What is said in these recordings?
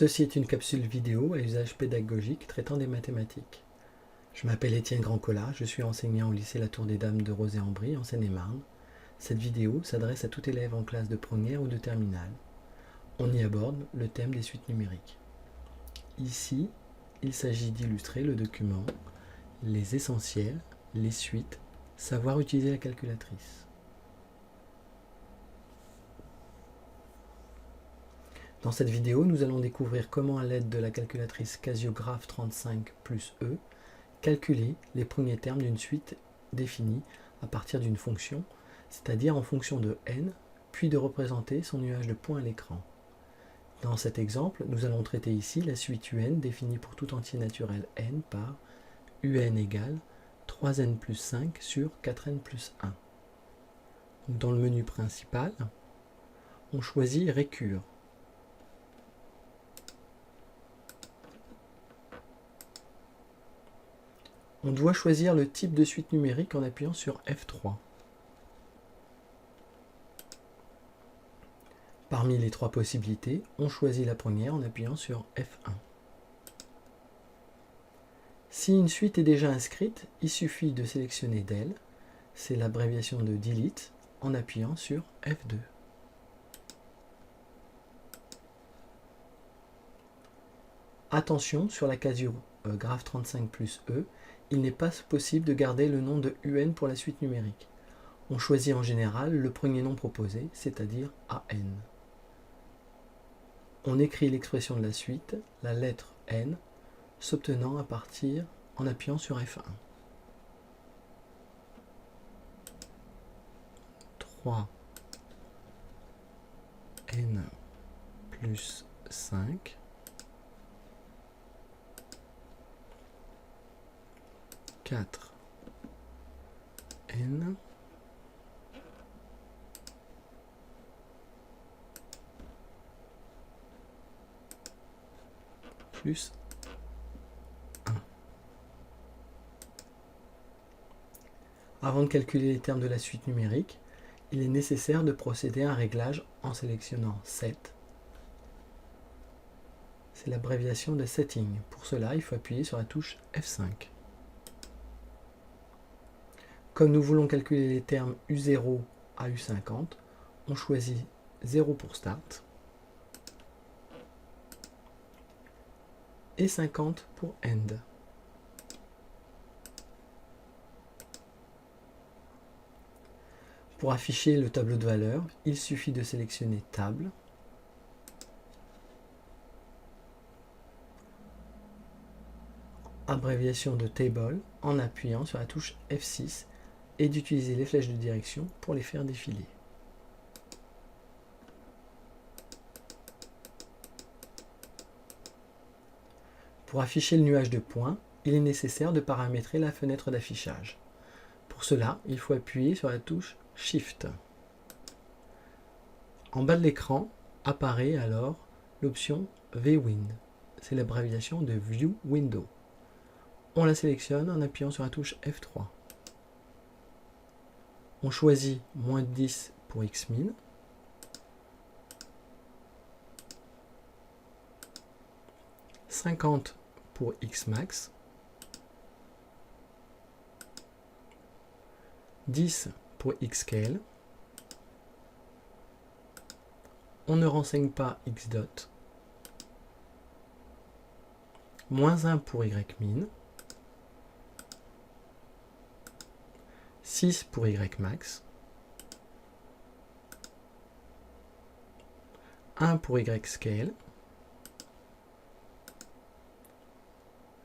Ceci est une capsule vidéo à usage pédagogique traitant des mathématiques. Je m'appelle Étienne Grandcola, je suis enseignant au lycée La Tour des Dames de Rozay-en-Brie en Seine-et-Marne. Cette vidéo s'adresse à tout élève en classe de première ou de terminale. On y aborde le thème des suites numériques. Ici, il s'agit d'illustrer le document, les essentiels, les suites, savoir utiliser la calculatrice. Dans cette vidéo, nous allons découvrir comment, à l'aide de la calculatrice Casio Graph 35 plus E, calculer les premiers termes d'une suite définie à partir d'une fonction, c'est-à-dire en fonction de n, puis de représenter son nuage de points à l'écran. Dans cet exemple, nous allons traiter ici la suite un définie pour tout entier naturel n par un égale 3n plus 5 sur 4n plus 1. Dans le menu principal, on choisit Récure. On doit choisir le type de suite numérique en appuyant sur F3. Parmi les trois possibilités, on choisit la première en appuyant sur F1. Si une suite est déjà inscrite, il suffit de sélectionner del, c'est l'abréviation de delete, en appuyant sur F2. Attention, sur la Casio Graph 35 plus E, il n'est pas possible de garder le nom de UN pour la suite numérique. On choisit en général le premier nom proposé, c'est-à-dire AN. On écrit l'expression de la suite, la lettre N, s'obtenant à partir en appuyant sur F1. 3n plus 5 4n plus 1. Avant de calculer les termes de la suite numérique, il est nécessaire de procéder à un réglage en sélectionnant Set. C'est l'abréviation de Setting. Pour cela, il faut appuyer sur la touche F5. Comme nous voulons calculer les termes U0 à U50, on choisit 0 pour Start et 50 pour End. Pour afficher le tableau de valeurs, il suffit de sélectionner Table, abréviation de Table, en appuyant sur la touche F6 et d'utiliser les flèches de direction pour les faire défiler. Pour afficher le nuage de points, il est nécessaire de paramétrer la fenêtre d'affichage. Pour cela, il faut appuyer sur la touche Shift. En bas de l'écran apparaît alors l'option VWin. C'est l'abréviation de View Window. On la sélectionne en appuyant sur la touche F3. On choisit moins 10 pour Xmin, « 50 pour Xmax, 10 pour Xscale, on ne renseigne pas Xdot, moins 1 pour Ymin, 6 pour Ymax, 1 pour Yscale,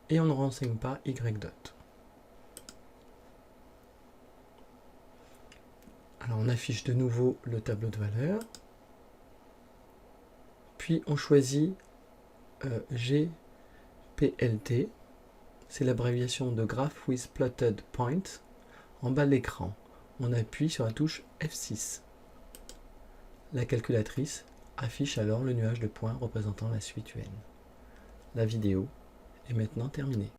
et on ne renseigne pas Ydot. Alors on affiche de nouveau le tableau de valeurs, puis on choisit GPLT, c'est l'abréviation de Graph with Plotted Points. En bas de l'écran, on appuie sur la touche F6. La calculatrice affiche alors le nuage de points représentant la suite UN. La vidéo est maintenant terminée.